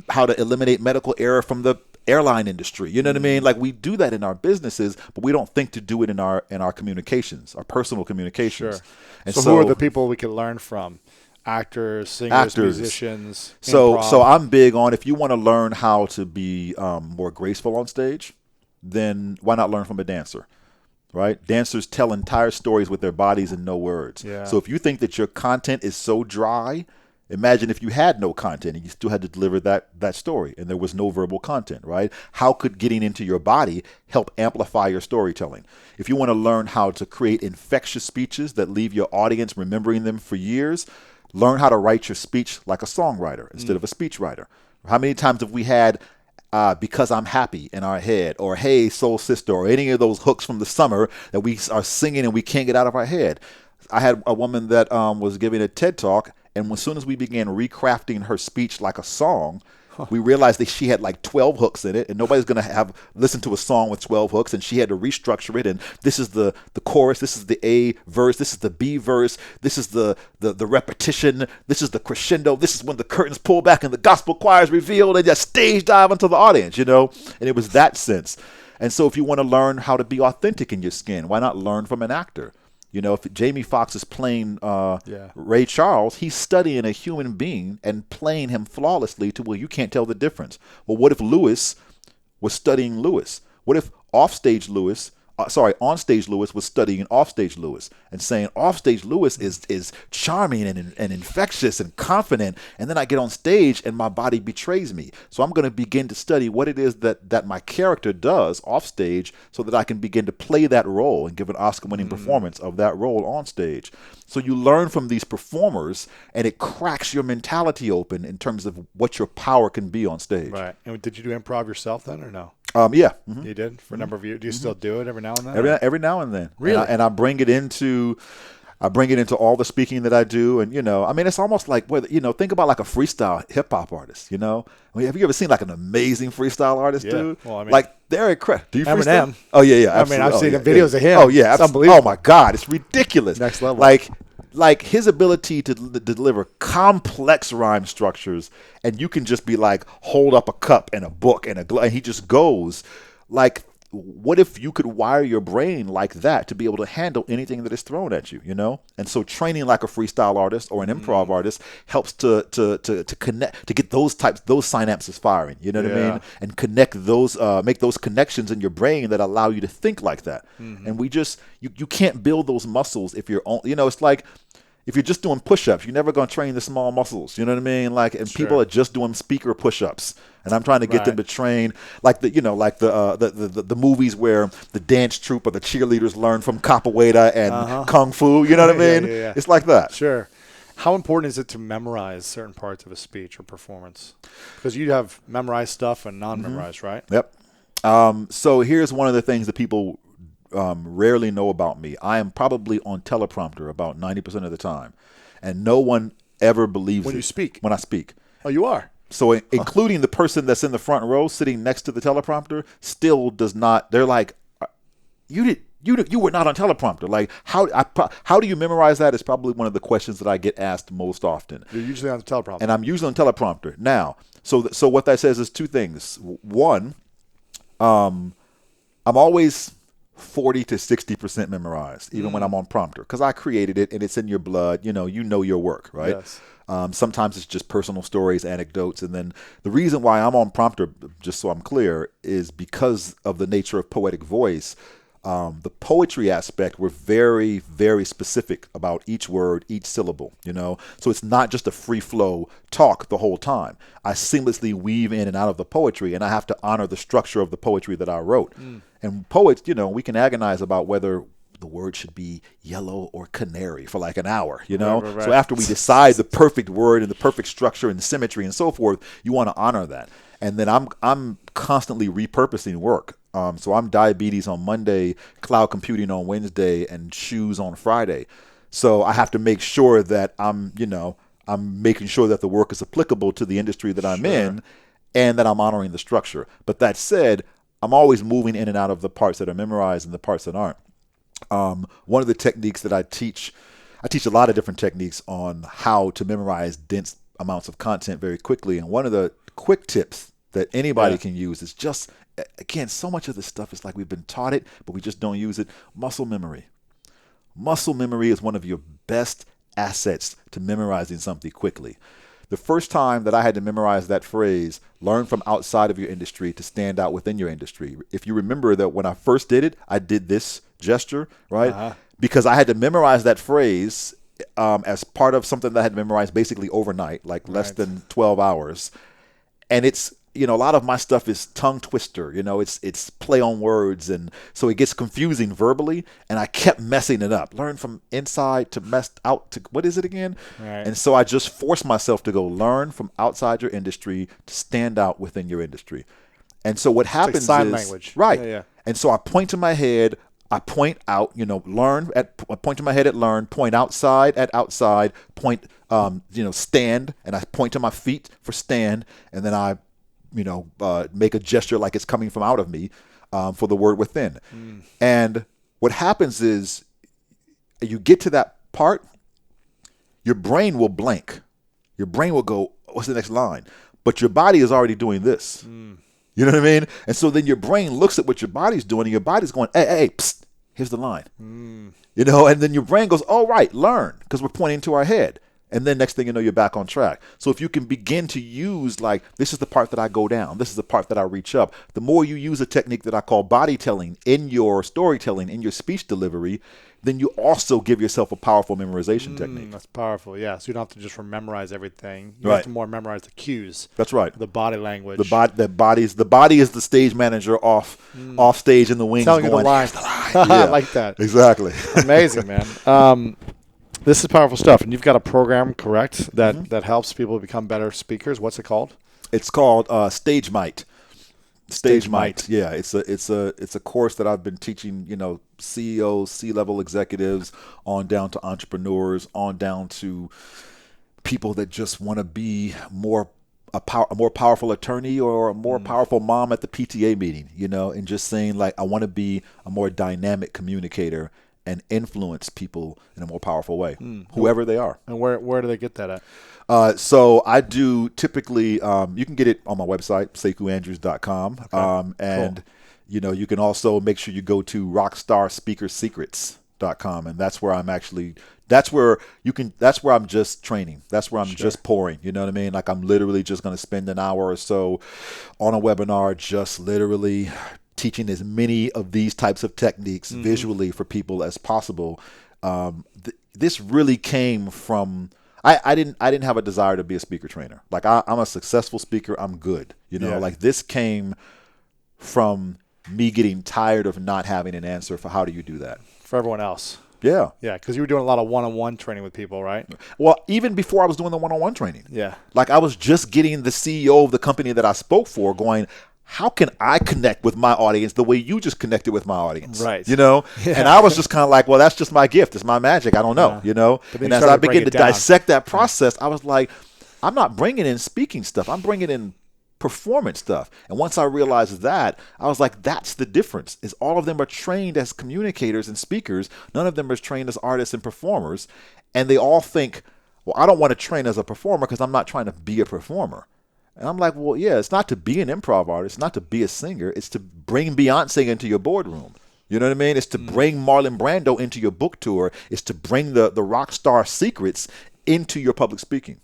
how to eliminate medical error from the airline industry. You know what I mean? Like, we do that in our businesses, but we don't think to do it in our communications, our personal communications. Sure. And so who are the people we can learn from? Actors, singers, musicians. So improv. I'm big on, if you want to learn how to be more graceful on stage, then why not learn from a dancer? Right? Dancers tell entire stories with their bodies and no words. Yeah. So if you think that your content is so dry, imagine if you had no content and you still had to deliver that story and there was no verbal content, right? How could getting into your body help amplify your storytelling? If you want to learn how to create infectious speeches that leave your audience remembering them for years, learn how to write your speech like a songwriter instead of a speechwriter. How many times have we had because I'm happy in our head, or hey, soul sister, or any of those hooks from the summer that we are singing and we can't get out of our head? I had a woman that was giving a TED Talk, and as soon as we began recrafting her speech like a song, we realized that she had like 12 hooks in it, and nobody's going to listen to a song with 12 hooks, and she had to restructure it. And this is the chorus, this is the A verse, this is the B verse, this is the repetition, this is the crescendo, this is when the curtains pull back and the gospel choir is revealed, and just stage dive into the audience, you know? And it was that sense. And so if you want to learn how to be authentic in your skin, why not learn from an actor? You know, if Jamie Foxx is playing Ray Charles, he's studying a human being and playing him flawlessly to where you can't tell the difference. Well, what if Lewis was studying Lewis? What if onstage Lewis was studying offstage Lewis and saying offstage Lewis is charming and infectious and confident, and then I get on stage and my body betrays me. So I'm going to begin to study what it is that my character does offstage so that I can begin to play that role and give an Oscar-winning performance of that role on stage. So you learn from these performers, and it cracks your mentality open in terms of what your power can be on stage. Right. And did you do improv yourself then, or no? Yeah. You did for a number of years. Do you still do it every now and then? Every now and then. Really? And I bring it into all the speaking that I do. And, you know, I mean, it's almost like, think about like a freestyle hip hop artist, you know? I mean, have you ever seen like an amazing freestyle artist, dude? Well, I mean, like, they're incredible. Do you freestyle? Eminem. Oh, yeah. Absolutely. I mean, I've seen the videos of him. Oh, yeah. It's unbelievable. Oh, my God. It's ridiculous. Next level. Like his ability to deliver complex rhyme structures, and you can just be like, hold up a cup and a book and and he just goes. Like, what if you could wire your brain like that to be able to handle anything that is thrown at you, you know? And so training like a freestyle artist or an improv artist helps to connect, to get those synapses firing, you know what I mean? And connect those, make those connections in your brain that allow you to think like that. And you can't build those muscles if you're, it's like, if you're just doing push-ups, you're never going to train the small muscles. You know what I mean? Like, and people are just doing speaker push-ups, and I'm trying to get them to train like the movies where the dance troupe or the cheerleaders learn from capoeira and kung fu. You know what I mean? Yeah. It's like that. Sure. How important is it to memorize certain parts of a speech or performance? Because you have memorized stuff and non-memorized, right? Yep. So here's one of the things that people rarely know about me. I am probably on teleprompter about 90% of the time, and no one ever believes when it you speak. When I speak. Oh, you are. So including the person that's in the front row sitting next to the teleprompter still does not. They're like, you were not on teleprompter. Like, how do you memorize that? Is probably one of the questions that I get asked most often. You're usually on the teleprompter. And I'm usually on teleprompter. Now, so what that says is two things. One, I'm always 40 to 60% memorized, even when I'm on prompter, because I created it and it's in your blood. You know your work, right? Yes. Sometimes it's just personal stories, anecdotes, and then the reason why I'm on prompter, just so I'm clear, is because of the nature of Poetic Voice. The poetry aspect, we're very, very specific about each word, each syllable, So it's not just a free flow talk the whole time. I seamlessly weave in and out of the poetry, and I have to honor the structure of the poetry that I wrote. And poets, we can agonize about whether the word should be yellow or canary for like an hour, Right. So after we decide the perfect word and the perfect structure and symmetry and so forth, you want to honor that. And then I'm constantly repurposing work. So I'm diabetes on Monday, cloud computing on Wednesday, and shoes on Friday. So I have to make sure that I'm making sure that the work is applicable to the industry that I'm in, and that I'm honoring the structure. But that said, I'm always moving in and out of the parts that are memorized and the parts that aren't. One of the techniques that I teach a lot of different techniques on how to memorize dense amounts of content very quickly. And one of the quick tips that anybody can use is just, again, so much of this stuff is like we've been taught it, but we just don't use it. Muscle memory. Muscle memory is one of your best assets to memorizing something quickly. The first time that I had to memorize that phrase, learn from outside of your industry to stand out within your industry. If you remember that when I first did it, I did this gesture, right? Because I had to memorize that phrase as part of something that I had memorized basically overnight, like less than 12 hours. And it's, a lot of my stuff is tongue twister, it's play on words. And so it gets confusing verbally. And I kept messing it up. Learn from inside to messed out to, what is it again? Right. And so I just forced myself to go learn from outside your industry to stand out within your industry. And so what happens it's like sign is, language. Right. Yeah. And so I point to my head, I point out, I point to my head at learn, point outside at outside, point, stand, and I point to my feet for stand, and then I, make a gesture like it's coming from out of me for the word within. And what happens is you get to that part, your brain will blank. Your brain will go, what's the next line? But your body is already doing this. You know what I mean? And so then your brain looks at what your body's doing, and your body's going, hey, psst, here's the line. And then your brain goes, oh, right, learn, because we're pointing to our head. And then next thing you know, you're back on track. So if you can begin to use, like, this is the part that I go down, this is the part that I reach up, the more you use a technique that I call body telling in your storytelling, in your speech delivery, then you also give yourself a powerful memorization technique. That's powerful, yeah. So you don't have to just memorize everything. You Right. have to more memorize the cues. That's right. The body language. The body is the stage manager off stage in the wings, telling going, you the line. "Here's the line." Yeah. I like that. Exactly. Amazing, man. This is powerful stuff, and you've got a program, correct, that helps people become better speakers. What's it called? It's called Stage Might. Stage Might. Yeah, it's a course that I've been teaching, CEOs, C-level executives, on down to entrepreneurs, on down to people that just want to be a more powerful attorney or a more powerful mom at the PTA meeting, and just saying, like, I want to be a more dynamic communicator and influence people in a more powerful way, whoever they are. And where do they get that at? So I do typically, you can get it on my website, SekouAndrews.com. Okay. And, you can also make sure you go to rockstarspeakersecrets.com. And that's where I'm actually, that's where I'm just training. That's where I'm just pouring. You know what I mean? Like, I'm literally just going to spend an hour or so on a webinar, just literally teaching as many of these types of techniques visually for people as possible. This really came from, I didn't have a desire to be a speaker trainer. Like, I'm a successful speaker. I'm good. Like, this came from me getting tired of not having an answer for how do you do that For everyone else. Yeah. Yeah, because you were doing a lot of one-on-one training with people, right? Well, even before I was doing the one-on-one training. Yeah. Like, I was just getting the CEO of the company that I spoke for going, how can I connect with my audience the way you just connected with my audience? Right. Yeah. And I was just kind of like, well, that's just my gift. It's my magic. I don't know, And as I began to dissect that process, I was like, I'm not bringing in speaking stuff. I'm bringing in performance stuff. And once I realized that, I was like, that's the difference, is all of them are trained as communicators and speakers. None of them are trained as artists and performers. And they all think, well, I don't want to train as a performer because I'm not trying to be a performer. And I'm like, well, yeah, it's not to be an improv artist, not to be a singer. It's to bring Beyonce into your boardroom. You know what I mean? It's to bring Marlon Brando into your book tour. It's to bring the rockstar secrets into your public speaking.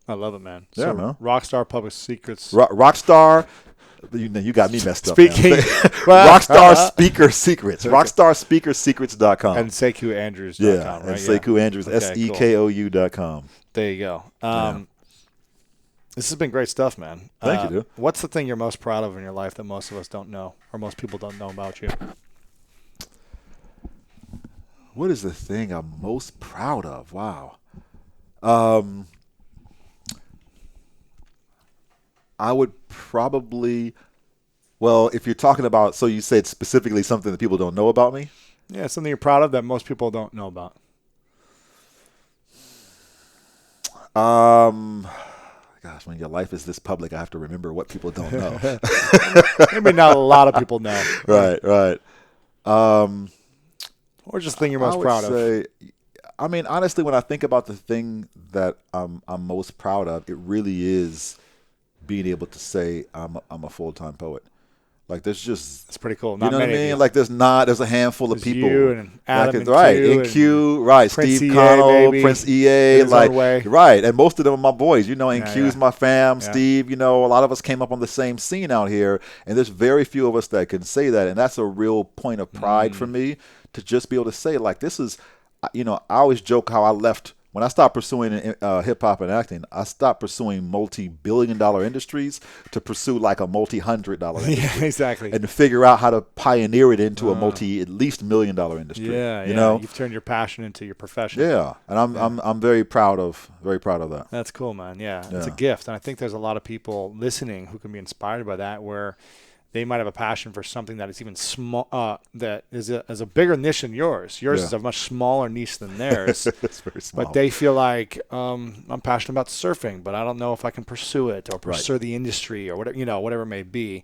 I love it, man. Yeah, So man. Rockstar Public Secrets. Rockstar You got me messed up. Speaking. Rockstar Speaker Secrets. RockstarSpeakerSecrets.com. And SekouAndrews.com, Yeah, right? and Sekou Andrews, Okay, Sekou.com. There you go. This has been great stuff, man. Thank you, dude. What's the thing you're most proud of in your life that most of us don't know, or most people don't know about you? What is the thing I'm most proud of? Wow. I would probably, well, if you're talking about, so you said specifically something that people don't know about me? Yeah, something you're proud of that most people don't know about. Gosh, when your life is this public, I have to remember what people don't know. Maybe not a lot of people know. Right. Or just the thing you're most proud of. I mean, honestly, when I think about the thing that I'm most proud of, it really is being able to say I'm a full-time poet. Like, there's just, it's pretty cool. You Not know what I many of mean? you. Like, there's a handful of people. You and Adam like, and right, Q and Q, right, Prince Steve EA, Connell, maybe, Prince EA, in his own way. right, and most of them are my boys. You know, and Yeah, Q's yeah. my fam. Yeah. Steve, you know, a lot of us came up on the same scene out here, and there's very few of us that can say that, and that's a real point of pride for me to just be able to say, like, this is, you know, I always joke how I left. When I stopped pursuing hip-hop and acting, I stopped pursuing multi-billion-dollar industries to pursue like a multi-hundred-dollar industry. Yeah, exactly. And to figure out how to pioneer it into a at least $1 million industry. Yeah, you know? You've turned your passion into your profession. Yeah, and I'm very proud of that. That's cool, man. Yeah, it's a gift. And I think there's a lot of people listening who can be inspired by that, where they might have a passion for something that is even small, that is a bigger niche than yours. Yours is a much smaller niche than theirs. It's very small. But they feel like, I'm passionate about surfing, but I don't know if I can pursue it or pursue the industry or whatever, whatever it may be.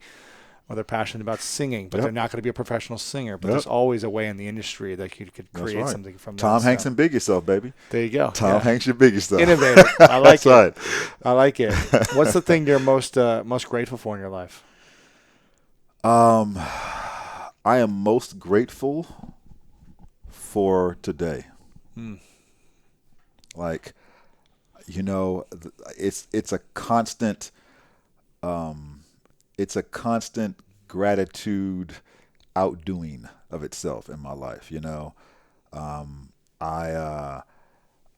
Or they're passionate about singing, but they're not going to be a professional singer. But there's always a way in the industry that you could create something from that. Tom Hanks and Big Yourself, baby. There you go. Tom Hanks and Big Yourself. Innovative. I like That's it. right. I like it. What's the thing you're most grateful for in your life? I am most grateful for today. Like, you know, it's a constant gratitude outdoing of itself in my life. You know, I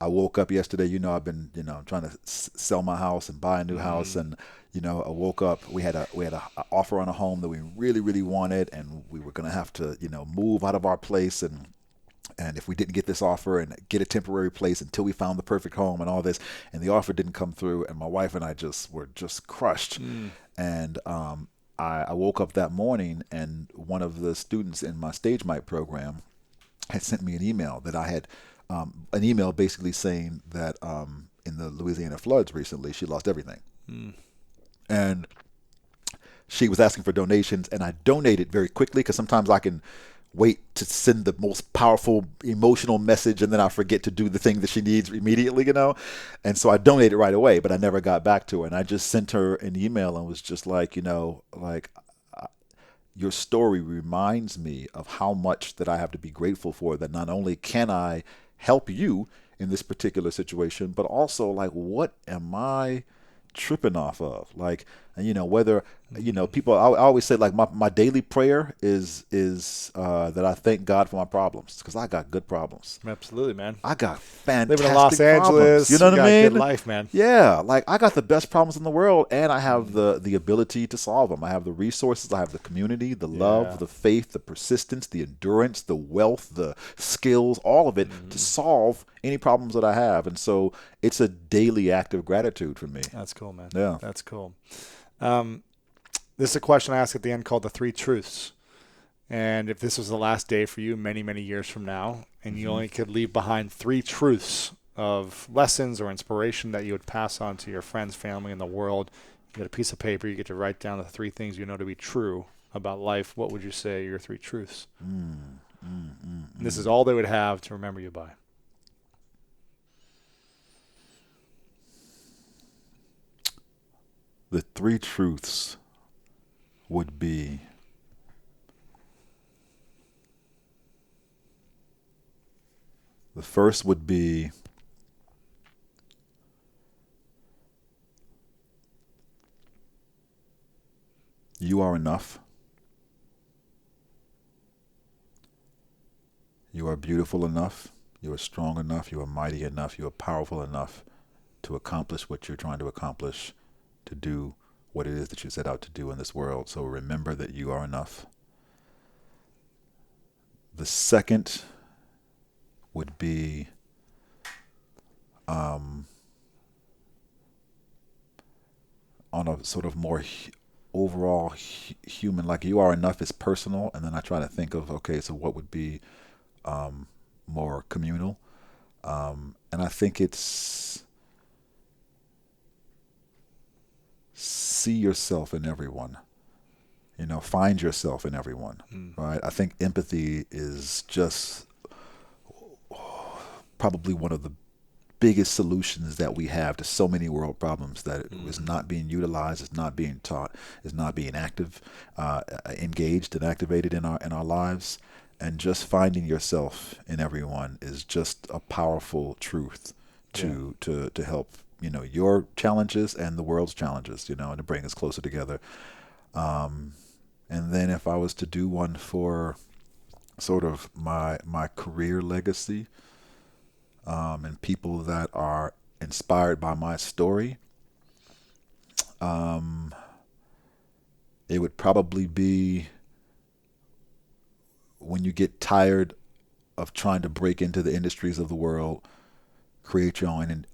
woke up yesterday. You know, I've been trying to sell my house and buy a new house, and I woke up. We had a offer on a home that we really, really wanted, and we were gonna have to move out of our place, and if we didn't get this offer and get a temporary place until we found the perfect home and all this, and the offer didn't come through, and my wife and I were just crushed. And I woke up that morning, and one of the students in my Stage Mic program had sent me an email that I had. An email basically saying that in the Louisiana floods recently, she lost everything. And she was asking for donations, and I donated very quickly because sometimes I can wait to send the most powerful emotional message and then I forget to do the thing that she needs immediately, And so I donated right away, but I never got back to her. And I just sent her an email and was just like, your story reminds me of how much that I have to be grateful for, that not only can I help you in this particular situation, but also, like, what am I tripping off of? Like, whether, people, I always say, like, my daily prayer is that I thank God for my problems, because I got good problems. Absolutely, man. I got fantastic living in Los problems. Angeles. You know what I mean? Good life, man. Yeah, like, I got the best problems in the world, and I have the ability to solve them. I have the resources, I have the community, the love, the faith, the persistence, the endurance, the wealth, the skills, all of it to solve any problems that I have. And so it's a daily act of gratitude for me. That's cool, man. Yeah. That's cool. This is a question I ask at the end called the 3 truths. And if this was the last day for you many, many years from now, and you only could leave behind 3 truths of lessons or inspiration that you would pass on to your friends, family, and the world, you get a piece of paper, you get to write down the 3 things you know to be true about life, what would you say are your 3 truths? This is all they would have to remember you by. The 3 truths would be, the first would be, You are enough. You are beautiful enough. You are strong enough. You are mighty enough. You are powerful enough to accomplish what you're trying to accomplish, to do what it is that you set out to do in this world. So remember that you are enough. The second would be on a sort of more overall human, like you are enough is personal, and then I try to think of, okay, so what would be more communal? And I think it's see yourself in everyone. Find yourself in everyone, right? I think empathy is just probably one of the biggest solutions that we have to so many world problems that is not being utilized, is not being taught, is not being engaged and activated in our lives. And just finding yourself in everyone is just a powerful truth to help your challenges and the world's challenges, and to bring us closer together. And then if I was to do one for sort of my career legacy, and people that are inspired by my story, it would probably be when you get tired of trying to break into the industries of the world, create your own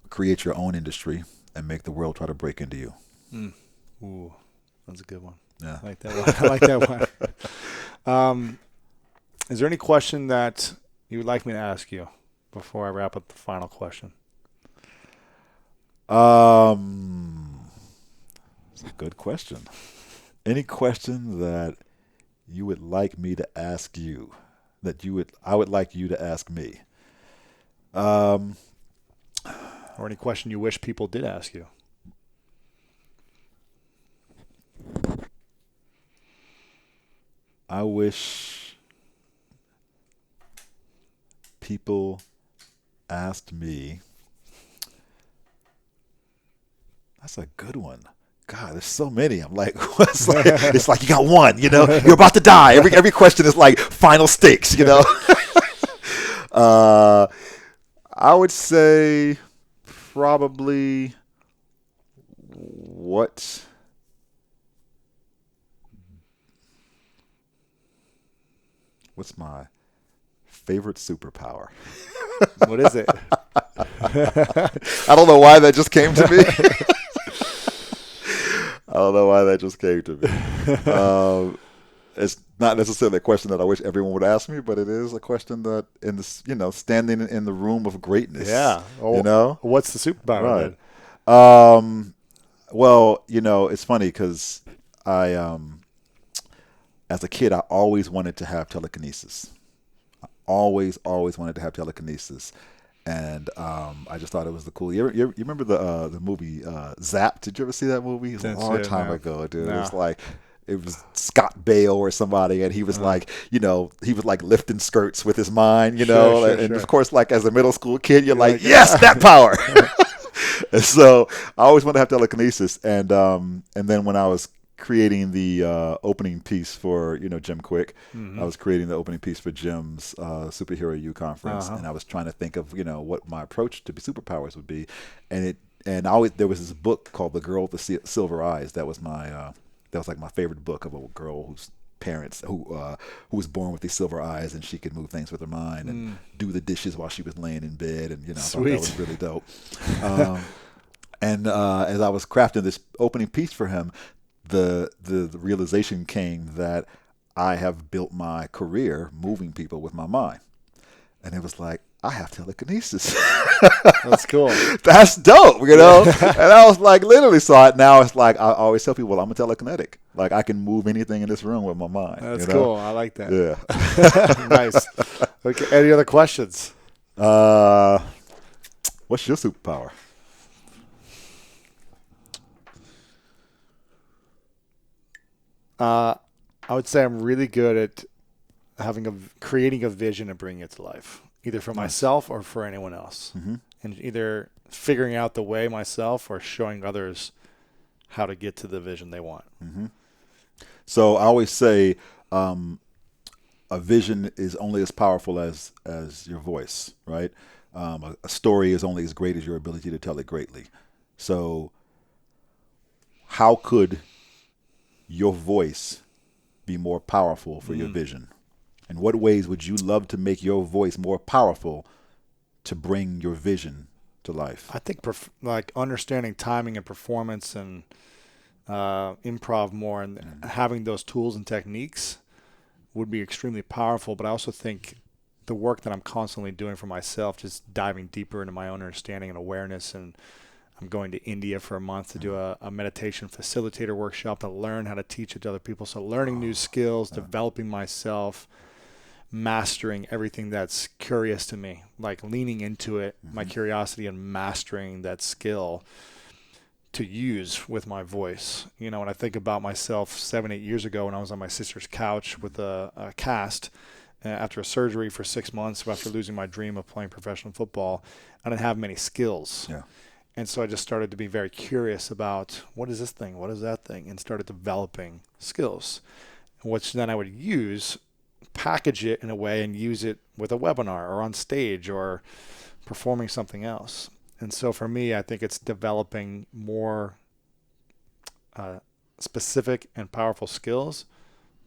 industry and make the world try to break into you. Ooh, that's a good one. Yeah. I like that one. I like that one. Is there any question that you would like me to ask you before I wrap up the final question? It's a good question. Any question that you would like me to ask you, I would like you to ask me? Or any question you wish people did ask you? I wish people asked me. That's a good one. God, there's so many. I'm like, it's like you got one, you're about to die. Every question is like final stakes, I would say probably what's my favorite superpower? What is it? I don't know why that just came to me. I don't know why that just came to me. It's not necessarily a question that I wish everyone would ask me, but it is a question that in this, standing in the room of greatness. Yeah. Well, what's the superpower? Right. Well, it's funny because I, as a kid, I always wanted to have telekinesis. I always wanted to have telekinesis. And I just thought it was the cool. You remember the movie Zap? Did you ever see that movie? It was a long time ago, dude. No. It was like it was Scott Baio or somebody, and he was like, he was like lifting skirts with his mind, Sure, and of course, like as a middle school kid, you're like, yes, that power. And so I always wanted to have telekinesis, and then when I was creating the opening piece for Jim Quick. I was creating the opening piece for Jim's Superhero U conference, and I was trying to think of what my approach to superpowers would be, and there was this book called The Girl with the Silver Eyes that was like my favorite book of a girl whose parents who was born with these silver eyes, and she could move things with her mind and do the dishes while she was laying in bed, and I thought that was really dope. And as I was crafting this opening piece for him, the realization came that I have built my career moving people with my mind. And it was like, I have telekinesis. That's cool. That's dope, And I was like, literally, now it's like, I always tell people I'm a telekinetic. Like, I can move anything in this room with my mind. That's cool. I like that. Yeah. Nice. Okay. Any other questions? What's your superpower? I would say I'm really good at creating a vision and bringing it to life, either for myself or for anyone else, and either figuring out the way myself or showing others how to get to the vision they want. So I always say a vision is only as powerful as your voice, right? A story is only as great as your ability to tell it greatly. So how could your voice be more powerful for your vision? In what ways would you love to make your voice more powerful to bring your vision to life? I think like understanding timing and performance and improv more and having those tools and techniques would be extremely powerful. But I also think the work that I'm constantly doing for myself, just diving deeper into my own understanding and awareness, and I'm going to India for a month to do a meditation facilitator workshop to learn how to teach it to other people. So learning new skills, developing myself, mastering everything that's curious to me, like leaning into it, my curiosity, and mastering that skill to use with my voice. You know, when I think about myself 7-8 years ago when I was on my sister's couch with a cast after a surgery for 6 months after losing my dream of playing professional football, I didn't have many skills. Yeah. And so I just started to be very curious about what is this thing, what is that thing, and started developing skills, which then I would use, package it in a way and use it with a webinar or on stage or performing something else. And so for me, I think it's developing more specific and powerful skills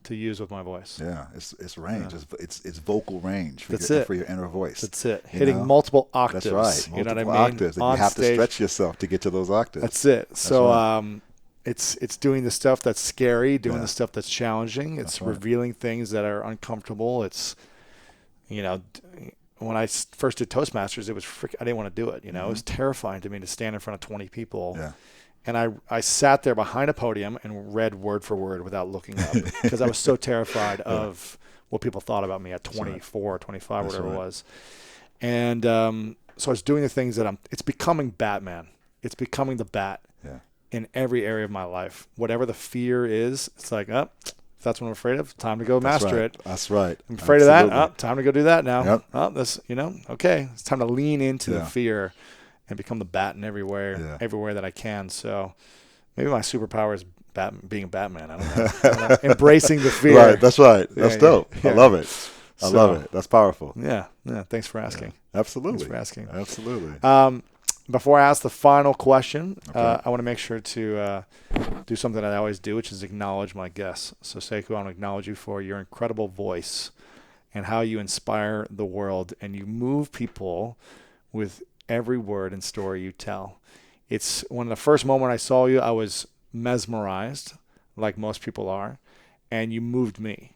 to use with my voice. Yeah, it's range. It's vocal range for your inner voice. That's it. Hitting multiple octaves. That's right. You know what I mean? Octaves. And on you have stage. to stretch yourself to get to those octaves. That's it. That's So right. it's doing the stuff that's scary, doing the stuff that's challenging. It's revealing things that are uncomfortable. It's, you know, when I first did Toastmasters, it was I didn't want to do it. You know, it was terrifying to me to stand in front of 20 people. Yeah. And I sat there behind a podium and read word for word without looking up because I was so terrified of what people thought about me at 24 or 25, whatever it was. And so I was doing the things that it's becoming Batman. It's becoming the bat in every area of my life. Whatever the fear is, it's like, if that's what I'm afraid of, time to go master it. That's right. I'm afraid of that. Time to go do that now. Yep. This, okay. It's time to lean into the fear and become the bat in everywhere that I can. So maybe my superpower is being a Batman. I don't know. Embracing the fear. Right. That's right. That's dope. Yeah. I love it. I love it. That's powerful. Yeah. Thanks for asking. Yeah. Absolutely. Thanks for asking. Absolutely. Before I ask the final question, I want to make sure to do something that I always do, which is acknowledge my guests. So Sekou, I want to acknowledge you for your incredible voice and how you inspire the world and you move people with every word and story you tell. It's when the first moment I saw you, I was mesmerized, like most people are, and you moved me.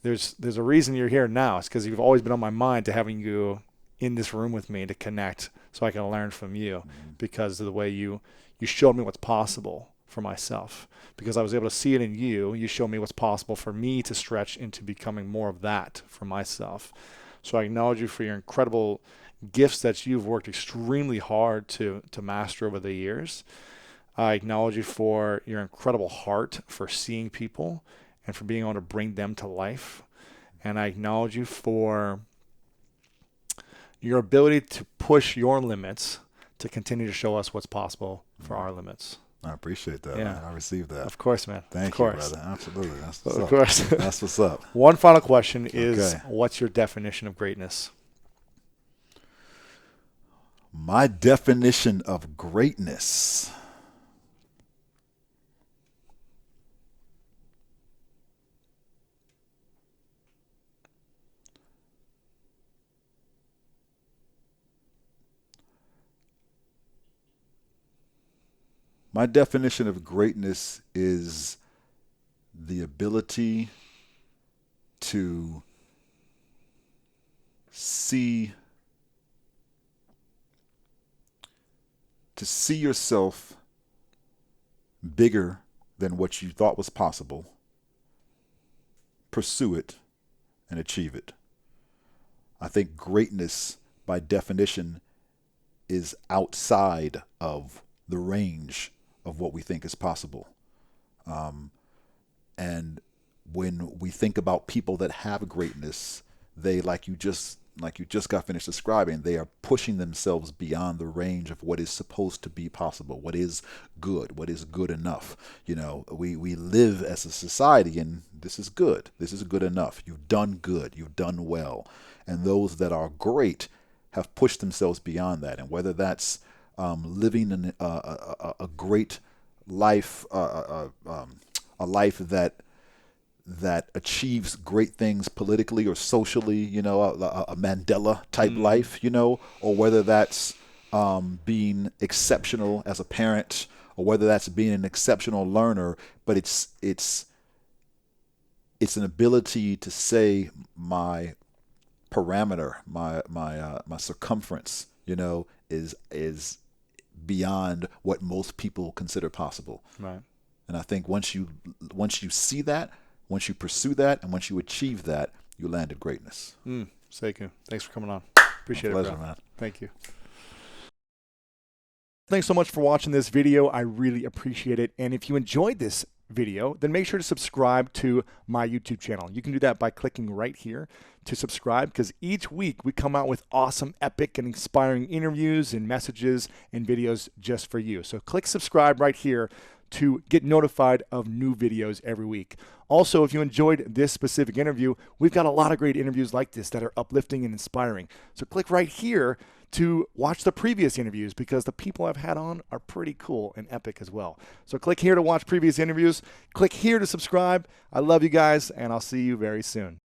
There's a reason you're here now. It's because you've always been on my mind to having you in this room with me to connect so I can learn from you because of the way you showed me what's possible for myself. Because I was able to see it in you. You showed me what's possible for me to stretch into becoming more of that for myself. So I acknowledge you for your incredible gifts that you've worked extremely hard to master over the years. I acknowledge you for your incredible heart for seeing people and for being able to bring them to life. And I acknowledge you for your ability to push your limits to continue to show us what's possible for our limits. I appreciate that, man. I received that. Of course, man. Thank you, brother. Absolutely. That's what's of up. course. That's what's up. One final question is, what's your definition of greatness? My definition of greatness. My definition of greatness is the ability to see yourself bigger than what you thought was possible, pursue it, and achieve it. I think greatness, by definition, is outside of the range of what we think is possible. And when we think about people that have greatness, they, like you just like you just got finished describing, they are pushing themselves beyond the range of what is supposed to be possible, what is good enough. You know, we live as a society, and this is good enough. You've done good, you've done well. And those that are great have pushed themselves beyond that. And whether that's living in a great life, a life that achieves great things politically or socially, you know, a Mandela type life, you know, or whether that's being exceptional as a parent, or whether that's being an exceptional learner, but it's an ability to say my parameter, my circumference, you know, is beyond what most people consider possible. Right. And I think once you see that, once you pursue that, and once you achieve that, you landed greatness. Sekou, thanks for coming on. Appreciate it, pleasure, bro. man. Thank you. Thanks so much for watching this video. I really appreciate it. And if you enjoyed this video, then make sure to subscribe to my YouTube channel. You can do that by clicking right here to subscribe, because each week we come out with awesome, epic, and inspiring interviews and messages and videos just for you. So click subscribe right here to get notified of new videos every week. Also, if you enjoyed this specific interview, we've got a lot of great interviews like this that are uplifting and inspiring. So click right here to watch the previous interviews, because the people I've had on are pretty cool and epic as well. So click here to watch previous interviews. Click here to subscribe. I love you guys, and I'll see you very soon.